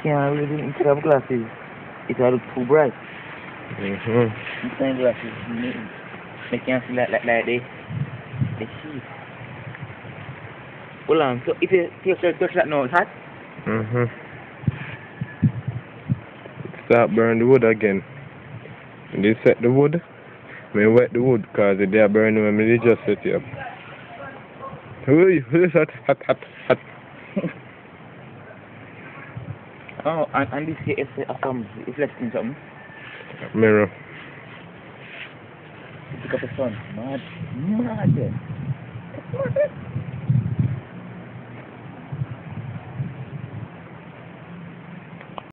can't really instead of glasses. It will look too bright. Instead of glasses, they can't see like the sheet. Hold on, so if you touch that now, it's hot? Start burn the wood again. When they set the wood, I wet the wood because they are burning when they just set it up. Who's hot. Oh, and this here is reflecting something. Mirror. Pick up the sun. Mad.